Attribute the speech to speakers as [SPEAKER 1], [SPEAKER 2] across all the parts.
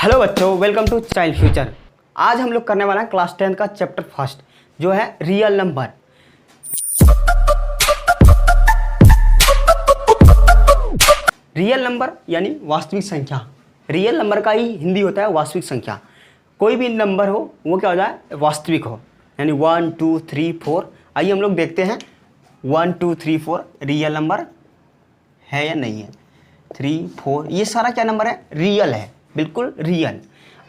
[SPEAKER 1] Hello बच्चों, welcome to child future. आज हम लोग करने वाला है क्लास 10 का चैप्टर फर्स्ट, जो है रियल नंबर। रियल नंबर यानी वास्तविक संख्या। रियल नंबर का ही हिंदी होता है वास्तविक संख्या। कोई भी नंबर हो वो क्या हो जाए, वास्तविक हो, यानी 1 2 3 4। आइए हम लोग देखते हैं 1 2 3 4 रियल नंबर है या नहीं है। 3 4 ये सारा क्या नंबर है, रियल है, बिल्कुल रियल।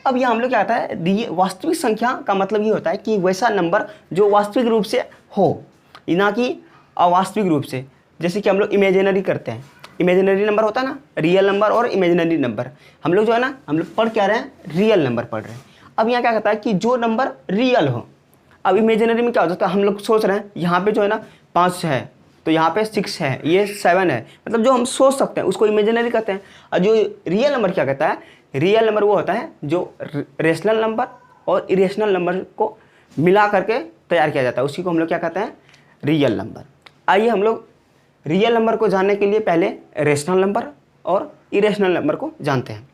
[SPEAKER 1] अब ये हम लोग क्या आता है, वास्तविक संख्या का मतलब ये होता है कि वैसा नंबर जो वास्तविक रूप से हो, ना कि अवास्तविक रूप से। जैसे कि हम लोग इमेजिनरी करते हैं, इमेजिनरी नंबर होता है ना, रियल नंबर और इमेजिनरी नंबर। हम लोग जो है ना, हम लोग पढ़ क्या रहे हैं, रियल नंबर पढ़ रहे हैं। अब यहाँ क्या कहता है कि जो नंबर रियल हो। अब इमेजिनरी में क्या होता है, हम लोग सोच रहे हैं यहाँ पे जो है ना 5 है, तो यहाँ पे 6 है, ये 7 है, मतलब जो हम सोच सकते हैं उसको इमेजिनरी कहते हैं। और जो रियल नंबर क्या कहता है, रियल नंबर वो होता है जो रेशनल नंबर और इरेशनल नंबर को मिला करके तैयार किया जाता है, उसी को हम लोग क्या कहते हैं, रियल नंबर। आइए हम लोग रियल नंबर को जानने के लिए पहले रेशनल नंबर और इरेशनल नंबर को जानते हैं।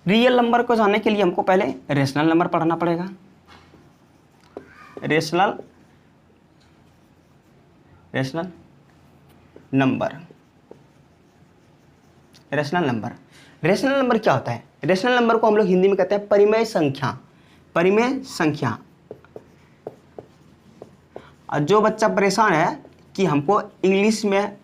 [SPEAKER 1] रियल नंबर को जानने के लिए हमको पहले रेशनल नंबर पढ़ना पड़ेगा। Rational number, rational number. Rational number क्या होता है, रेशनल नंबर को हम लोग हिंदी में कहते हैं परिमेय संख्या। परिमेय संख्या। और जो बच्चा परेशान है कि हमको इंग्लिश में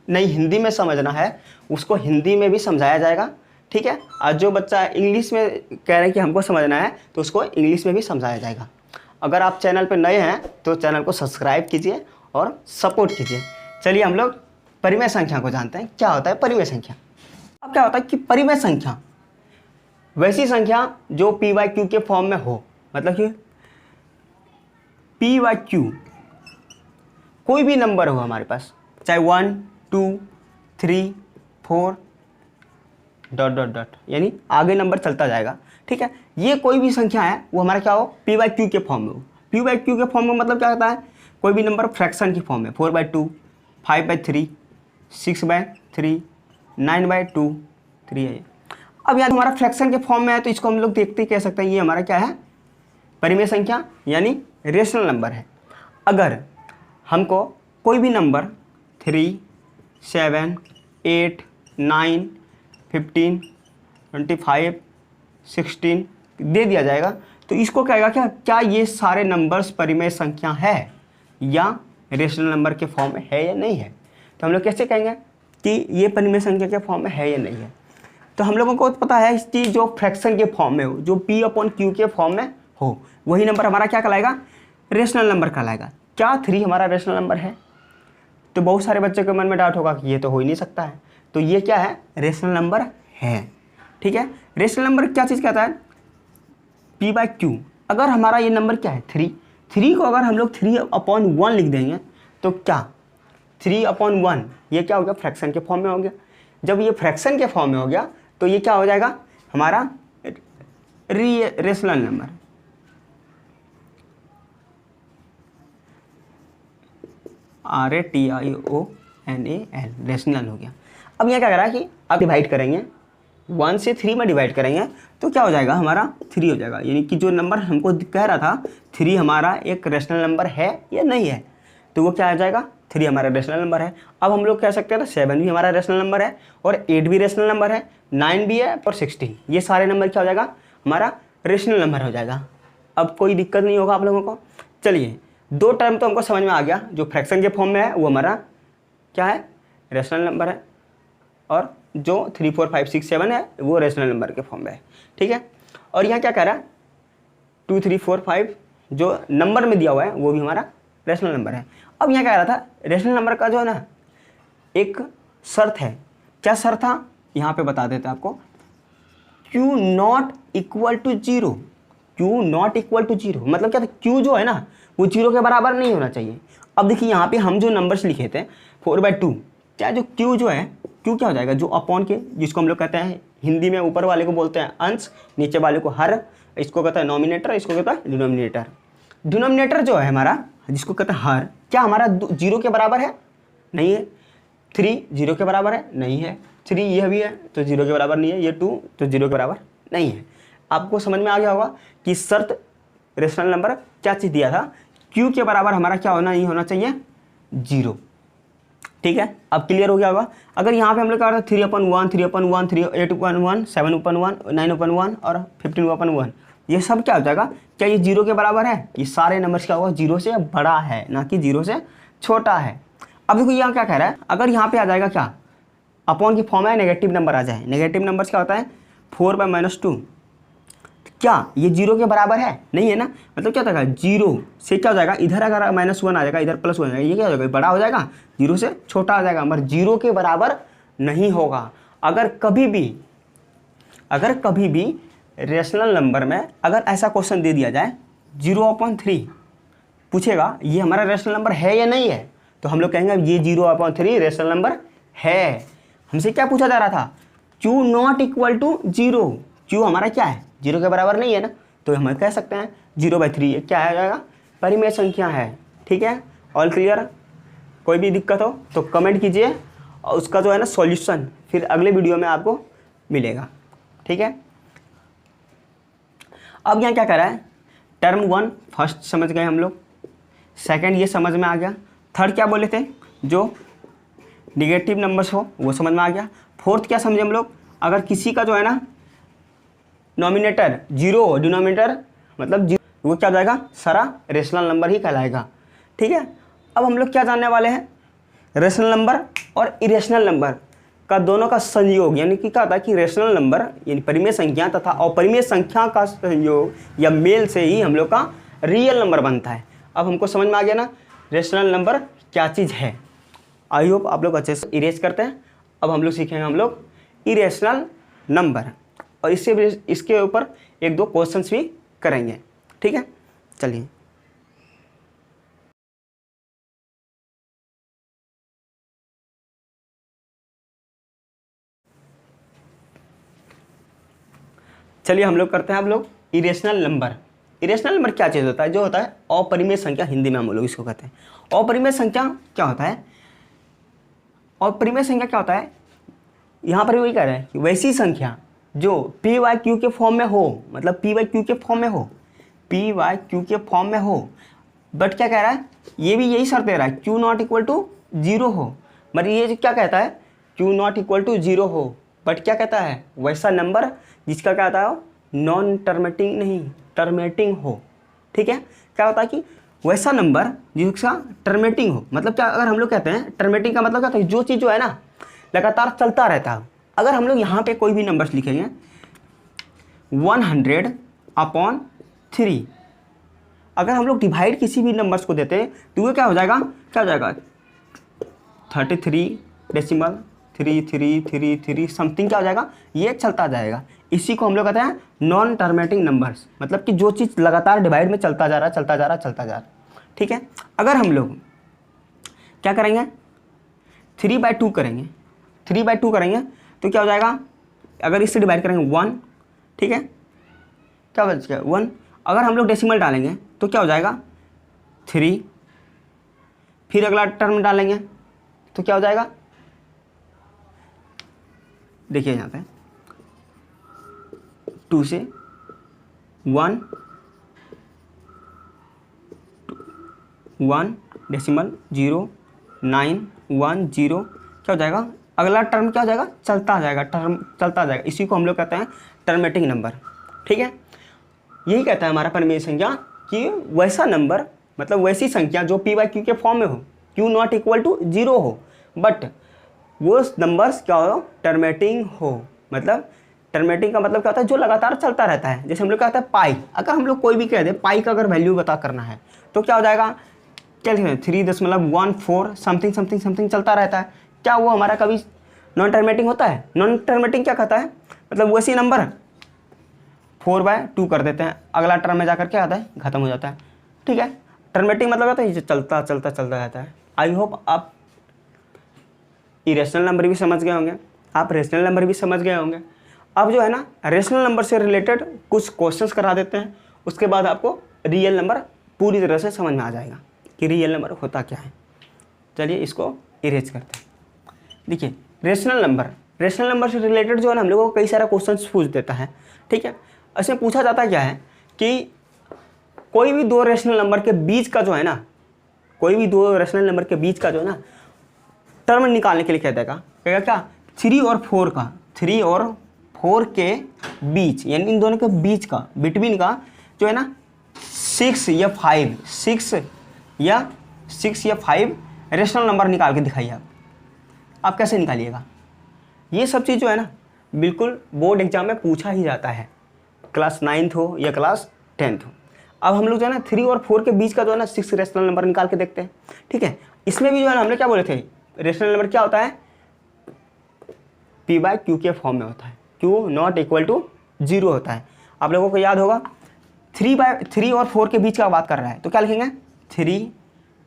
[SPEAKER 1] नहीं हिंदी में समझना है, उसको हिंदी में भी समझाया जाएगा, ठीक है। और जो बच्चा इंग्लिश में कह रहे हैं कि हमको समझना है, तो उसको इंग्लिश में भी समझाया जाएगा। अगर आप चैनल पर नए हैं तो चैनल को सब्सक्राइब कीजिए और सपोर्ट कीजिए। चलिए हम लोग परिमेय संख्या को जानते हैं, क्या होता है परिमेय संख्या। अब क्या होता है कि परिमेय संख्या वैसी संख्या जो पी बाई क्यू के फॉर्म में हो, मतलब कि पी बाई क्यू कोई भी नंबर हो हमारे पास, चाहे 1 2 3 4 डॉट डॉट डॉट, यानी आगे नंबर चलता जाएगा, ठीक है। ये कोई भी संख्या है वो हमारा क्या हो, पी बाई क्यू के फॉर्म में हो। पी बाई क्यू के फॉर्म में मतलब क्या होता है, कोई भी नंबर फ्रैक्शन की फॉर्म में, 4/2 5/3 6/3 9/2 3 है। अब यार हमारा फ्रैक्शन के फॉर्म में है, तो इसको हम लोग देखते कह सकते हैं ये हमारा क्या है, परिमेय संख्या यानी रेशनल नंबर है। अगर हमको कोई भी नंबर 3 7 8 9 15 25 16 दे दिया जाएगा, तो इसको कहेगा क्या ये सारे नंबर्स परिमेय संख्या है या रेशनल नंबर के फॉर्म में है या नहीं है। तो हम लोग कैसे कहेंगे कि ये परिमेय संख्या के फॉर्म में है या नहीं है। तो हम लोगों को पता है कि जो फ्रैक्शन के फॉर्म में हो, जो पी अपॉन क्यू के फॉर्म में हो, वही नंबर हमारा क्या कहलाएगा, रेशनल नंबर कहलाएगा। क्या 3 हमारा रेशनल नंबर है? तो बहुत सारे बच्चों के मन में डाउट होगा कि ये तो हो ही नहीं सकता है। तो ये क्या है, रेशनल नंबर है, ठीक है। रेशनल नंबर क्या चीज़ कहता है, पी बाई क्यू। अगर हमारा ये नंबर क्या है 3 को अगर हम लोग 3/1 लिख देंगे, तो क्या 3/1 ये क्या हो गया, फ्रैक्शन के फॉर्म में हो गया। जब ये फ्रैक्शन के फॉर्म में हो गया, तो ये क्या हो जाएगा, हमारा रेशनल नंबर। RATIONAL, रेशनल हो गया। अब यह क्या कर रहा है कि अब डिवाइड करेंगे, 1 से 3 में डिवाइड करेंगे, तो क्या हो जाएगा, हमारा 3 हो जाएगा। यानी कि जो नंबर हमको कह रहा था 3 हमारा एक रेशनल नंबर है या नहीं है, तो वो क्या आ जाएगा, 3 हमारा रेशनल नंबर है। अब हम लोग कह सकते हैं ना 7 भी हमारा रेशनल नंबर है, और 8 भी रेशनल नंबर है, 9 भी है, और 16, ये सारे नंबर क्या हो जाएगा, हमारा रेशनल नंबर हो जाएगा। अब कोई दिक्कत नहीं होगा आप लोगों को। चलिए 2 टर्म तो हमको समझ में आ गया, जो फ्रैक्शन के फॉर्म में है वो हमारा क्या है, रेशनल नंबर है, और जो 3 4 5 6 7 है वो रेशनल नंबर के फॉर्म में है, ठीक है। और यहाँ क्या कह रहा है, 2 3 4 5 जो नंबर में दिया हुआ है वो भी हमारा रेशनल नंबर है। अब यहाँ क्या कह रहा था, रेशनल नंबर का जो है ना एक शर्त है, क्या शर्त था, यहाँ पे बता देते हैं आपको, Q not equal to 0। Q not equal to 0 मतलब क्या था, Q जो है ना वो 0 के बराबर नहीं होना चाहिए। अब देखिए यहाँ पे हम जो नंबर्स लिखे थे 4/2, क्या जो Q जो है, Q क्या हो जाएगा, जो अपॉन के, जिसको हम लोग कहते हैं हिंदी में ऊपर वाले को बोलते हैं अंश, नीचे वाले को हर, इसको कहता है नॉमिनेटर, इसको कहता है डिनोमिनेटर। डिनोमिनेटर जो है हमारा, जिसको कहते हैं हर, क्या हमारा 0 के बराबर है, नहीं है। 3 0 के बराबर है, नहीं है। 3 यह भी है तो 0 के बराबर नहीं है, ये 2 तो 0 के बराबर नहीं है। आपको समझ में आ गया होगा कि शर्त रेशनल नंबर क्या चीज़ दिया था, q के बराबर हमारा क्या होना, नहीं होना चाहिए 0। ठीक है, अब क्लियर हो गया होगा। अगर यहाँ पे हम लोग क्या करते हैं 3/1, 3/1, 3, 8/1, 7/1, 9/1 और 15/1, ये सब क्या हो जाएगा, क्या ये 0 के बराबर है? ये सारे नंबर्स क्या होगा, 0 से बड़ा है, ना कि 0 से छोटा है। अब देखो यहाँ क्या कह रहा है, अगर यहाँ पे आ जाएगा क्या, अपॉन की फॉर्म है, नेगेटिव नंबर आ जाए। नेगेटिव नंबर्स क्या होता है 4/-2, क्या ये 0 के बराबर है? नहीं है ना, मतलब क्या होगा 0 से क्या हो जाएगा, इधर अगर -1 आ जाएगा, इधर +1 आ जाएगा, ये क्या हो जाएगा, बड़ा हो जाएगा, 0 से छोटा आ जाएगा, मगर 0 के बराबर नहीं होगा। अगर कभी भी रेशनल नंबर में अगर ऐसा क्वेश्चन दे दिया जाए 0/3 पूछेगा ये हमारा रेशनल नंबर है या नहीं है, तो हम लोग कहेंगे ये 0/3 रेशनल नंबर है। हमसे क्या पूछा जा रहा था, q not equal to 0, q हमारा क्या है, 0 के बराबर नहीं है ना, तो हम कह सकते हैं 0/3 क्या आ जाएगा, परिमेय संख्या है। ठीक है, ऑल क्लियर? कोई भी दिक्कत हो तो कमेंट कीजिए और उसका जो है ना सॉल्यूशन फिर अगले वीडियो में आपको मिलेगा। ठीक है, अब यहाँ क्या कर रहा है, टर्म 1 फर्स्ट समझ गए हम लोग, सेकंड ये समझ में आ गया, थर्ड क्या बोले थे, जो निगेटिव नंबर्स हो वो समझ में आ गया, फोर्थ क्या समझे हम लोग, अगर किसी का जो है ना नॉमिनेटर 0 हो, डिनोमिनेटर मतलब 0, वो क्या हो जाएगा, सारा रेशनल नंबर ही कहलाएगा। ठीक है, अब हम लोग क्या जानने वाले हैं, रेशनल नंबर और इरेशनल नंबर का दोनों का संयोग, यानी कि क्या होता है कि रेशनल नंबर यानी परिमेय संख्या तथा अपरिमेय संख्या का संयोग या मेल से ही हम लोग का रियल नंबर बनता है। अब हमको समझ में आ गया ना रेशनल नंबर क्या चीज़ है। आई होप आप लोग अच्छे से इरेज करते हैं। अब हम लोग सीखेंगे हम लोग इरेशनल नंबर और इसके ऊपर 1-2 क्वेश्चंस भी करेंगे। ठीक है, चलिए हम लोग करते हैं हम लोग इरेशनल नंबर। इरेशनल नंबर क्या चीज़ होता है, जो होता है अपरिमेय संख्या, हिंदी में हम लोग इसको कहते हैं। अपरिमेय संख्या क्या होता है, अपरिमेय संख्या क्या होता है, यहाँ पर वही कह रहे हैं कि वैसी संख्या जो p/q के फॉर्म में हो, मतलब p/q के फॉर्म में हो, p/q के फॉर्म में हो, बट क्या कह रहा है, ये भी यही शर्त दे रहा है q नॉट इक्वल टू 0 हो। मतलब ये क्या कहता है, q नॉट इक्वल टू 0 हो, बट क्या कहता है, वैसा नंबर जिसका क्या होता है नॉन टर्मेटिंग नहीं टर्मेटिंग हो। ठीक है, क्या होता है कि वैसा नंबर जिसका टर्मेटिंग हो, मतलब क्या, अगर हम लोग कहते हैं टर्मेटिंग का मतलब क्या होता है, जो चीज़ जो है ना लगातार चलता रहता है। अगर हम लोग यहाँ पे कोई भी नंबर्स लिखेंगे 100/3, अगर हम लोग डिवाइड किसी भी नंबर्स को देते हैं तो वो क्या हो जाएगा, 33.333 समथिंग क्या हो जाएगा, ये चलता जाएगा। इसी को हम लोग कहते हैं नॉन टर्मेटिंग नंबर्स, मतलब कि जो चीज़ लगातार डिवाइड में चलता जा रहा। ठीक है, अगर हम लोग क्या करेंगे 3/2 करेंगे, 3/2 करेंगे तो क्या हो जाएगा, अगर इससे डिवाइड करेंगे 1, ठीक है, क्या बच गया 1। अगर हम लोग डेसिमल डालेंगे तो क्या हो जाएगा 3, फिर अगला टर्म डालेंगे तो क्या हो जाएगा, देखिए यहाँ पे 2 से 1 डेसिमल 0 9 1 0 क्या हो जाएगा, अगला टर्म क्या हो जाएगा, चलता जाएगा। इसी को हम लोग कहते हैं टर्मेटिंग नंबर। ठीक है, यही कहता है हमारा परिमेय संख्या कि वैसा नंबर मतलब वैसी संख्या जो p/q के फॉर्म में हो, q नॉट इक्वल टू 0 हो, बट वो नंबर्स क्या हो, टर्मेटिंग हो। मतलब टर्मेटिंग का मतलब क्या होता है, जो लगातार चलता रहता है। जैसे हम लोग कहते हैं पाई, अगर हम लोग कोई भी कह दे पाई का अगर वैल्यू बता करना है तो क्या हो जाएगा, क्या लिखेंगे 3.14 समथिंग चलता रहता है। क्या वो हमारा कभी नॉन टर्मेटिंग होता है? नॉन टर्मेटिंग क्या कहता है, मतलब वैसी नंबर 4/2 कर देते हैं, अगला टर्म में जाकर क्या आता है, खत्म हो जाता है। ठीक है, टर्मेटिंग मतलब होता है ये चलता रहता है। आई होप आप इरेशनल नंबर भी समझ गए होंगे, आप रेशनल नंबर भी समझ गए होंगे। अब जो है ना रेशनल नंबर से रिलेटेड कुछ क्वेश्चंस करा देते हैं, उसके बाद आपको रियल नंबर पूरी तरह से समझ में आ जाएगा कि रियल नंबर होता क्या है। चलिए इसको इरेज करते हैं। देखिए रेशनल नंबर से रिलेटेड जो है ना हम लोगों को कई सारा क्वेश्चंस पूछ देता है। ठीक है, इसमें पूछा जाता क्या है कि कोई भी दो रेशनल नंबर के बीच का जो है ना, कोई भी दो रेशनल नंबर के बीच का जो है ना टर्म निकालने के लिए कहता है कहेगा क्या 3 और 4 का, 3 और 4 के बीच यानी इन दोनों के बीच का, बिटवीन का जो है ना 6 या 5 रेशनल नंबर निकाल के दिखाइए। आप कैसे निकालिएगा? ये सब चीज़ जो है ना बिल्कुल बोर्ड एग्जाम में पूछा ही जाता है, क्लास 9th हो या क्लास 10th हो। अब हम लोग जो है ना 3 और 4 के बीच का जो है ना 6 रेशनल नंबर निकाल के देखते हैं। ठीक है, इसमें भी जो है ना हमने क्या बोले थे, रेशनल नंबर क्या होता है, P/Q के फॉर्म में होता है, Q नॉट इक्वल टू 0 होता है। आप लोगों को याद होगा 3 और 4 के बीच का बात कर रहा है तो क्या लिखेंगे 3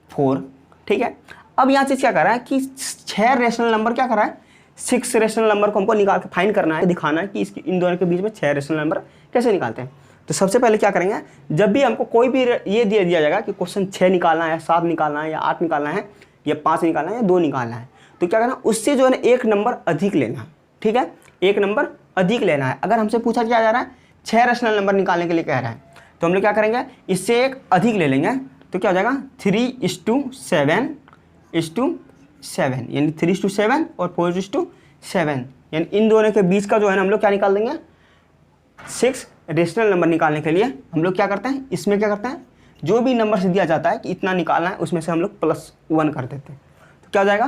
[SPEAKER 1] 4। ठीक है, अब यहाँ चीज़ क्या कर रहा है कि 6 रेशनल नंबर क्या कर रहा है, 6 रेशनल नंबर को हमको निकाल के फाइंड करना है, दिखाना है कि इसकी इन दोनों के बीच में 6 रेशनल नंबर कैसे निकालते हैं। तो सबसे पहले क्या करेंगे, जब भी हमको कोई भी ये दिया जाएगा कि क्वेश्चन 6 निकालना है, 7 निकालना है, या 8 निकालना है, या 5 निकालना है, या 2 निकालना है, तो क्या करना, उससे जो है ना एक नंबर अधिक लेना है। ठीक है, एक नंबर अधिक लेना है। अगर हमसे पूछा क्या जा रहा है 6 रेशनल नंबर निकालने के लिए कह रहा है तो हम लोग क्या करेंगे, इससे एक अधिक ले लेंगे। तो क्या हो जाएगा 3:7 यानी 3:7 और 4:7 यानी इन दोनों के बीच का जो है ना हम लोग क्या निकाल देंगे 6 रेशनल नंबर निकालने के लिए हम लोग क्या करते हैं, इसमें क्या करते हैं, जो भी नंबर से दिया जाता है कि इतना निकालना है उसमें से हम लोग +1 कर देते हैं। तो क्या हो जाएगा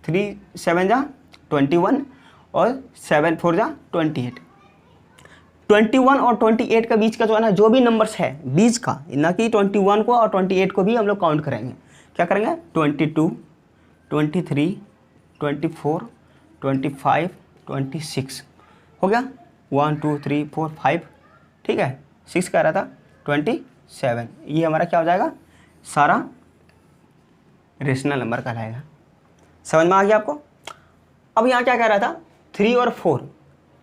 [SPEAKER 1] 3 7 जा 21 और 7 4 जा 28। 21 और 28 के बीच का जो है ना जो भी नंबर्स है बीच का, ना कि 21 को और 28 को भी हम लोग काउंट करेंगे। क्या करेंगे 22 23 24 25 26 हो गया 1 2 3 4 5। ठीक है, 6 कह रहा था 27, ये हमारा क्या हो जाएगा सारा रेशनल नंबर कहलाएगा। समझ में आ गया आपको? अब यहाँ क्या कह रहा था 3 और 4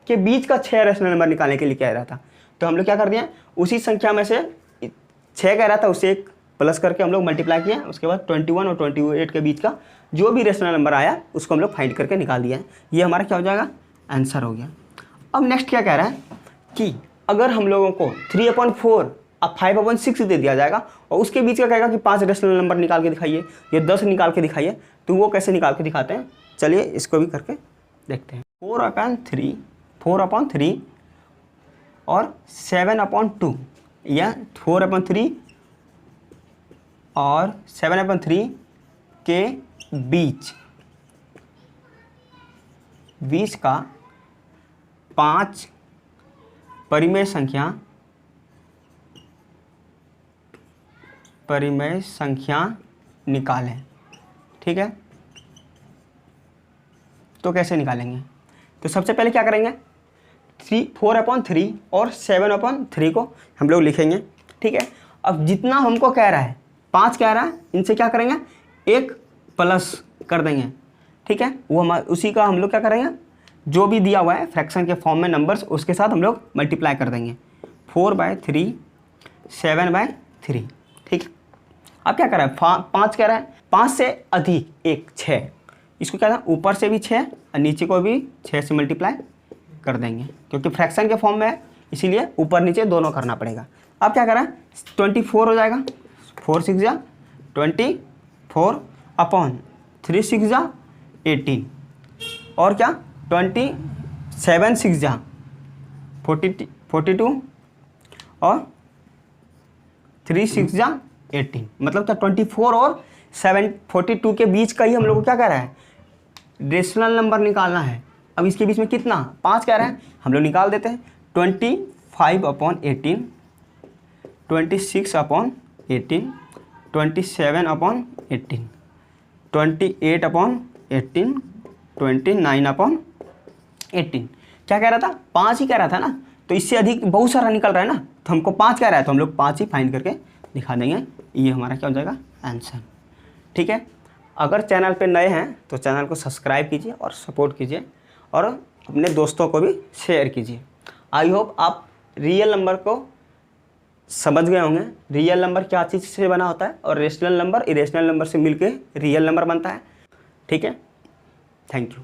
[SPEAKER 1] के बीच का 6 रेशनल नंबर निकालने के लिए कह रहा था, तो हम लोग क्या कर दिए, उसी संख्या में से 6 कह रहा था उससे एक प्लस करके हम लोग मल्टीप्लाई किए, उसके बाद 21 और 28 के बीच का जो भी रेशनल नंबर आया उसको हम लोग फाइंड करके निकाल दिया। ये हमारा क्या हो जाएगा आंसर हो गया। अब नेक्स्ट क्या कह रहा है कि अगर हम लोगों को 3/4 अब 5/6 दे दिया जाएगा और उसके बीच का कहेगा कि 5 रेशनल नंबर निकाल के दिखाइए या 10 निकाल के दिखाइए, तो वो कैसे निकाल के दिखाते हैं, चलिए इसको भी करके देखते हैं। 4/3 और 7/2 या 4/3 और 7/3 के बीच का 5 परिमेय संख्या निकालें। ठीक है, तो कैसे निकालेंगे, तो सबसे पहले क्या करेंगे 4/3 और 7/3 को हम लोग लिखेंगे। ठीक है, अब जितना हमको कह रहा है 5 कह रहा है, इनसे क्या करेंगे एक प्लस कर देंगे। ठीक है, वो हम उसी का हम लोग क्या करेंगे, जो भी दिया हुआ है फ्रैक्शन के फॉर्म में नंबर्स उसके साथ हम लोग मल्टीप्लाई कर देंगे। 4/3 7/3। ठीक है, अब क्या कर रहा है 5 कह रहा है, 5 से अधिक एक 6, इसको क्या था ऊपर से भी 6 और नीचे को भी 6 से मल्टीप्लाई कर देंगे, क्योंकि फ्रैक्शन के फॉर्म में है इसीलिए ऊपर नीचे दोनों करना पड़ेगा। अब क्या कर रहा है 24 हो जाएगा, 4 6 जा 24 अपॉन 3 6 जा 18 और क्या 27 6 जा 42 और 3 6 जा 18, मतलब क्या 24 और 42 के बीच का ही हम लोग को क्या कह रहा है रेशनल नंबर निकालना है। अब इसके बीच में कितना 5 कह रहा है, हम लोग निकाल देते हैं 25/18 26/18 27/18 28/18 29/18। क्या कह रहा था 5 ही कह रहा था ना, तो इससे अधिक बहुत सारा निकल रहा है ना, तो हमको 5 कह रहा है तो हम लोग 5 ही फाइंड करके दिखा देंगे। ये हमारा क्या हो जाएगा आंसर। ठीक है, अगर चैनल पे नए हैं तो चैनल को सब्सक्राइब कीजिए और सपोर्ट कीजिए और अपने दोस्तों को भी शेयर कीजिए। आई होप आप रियल नंबर को समझ गए होंगे, रियल नंबर क्या चीज़ से बना होता है और रेशनल नंबर इरेशनल नंबर से मिलके रियल नंबर बनता है। ठीक है, थैंक यू।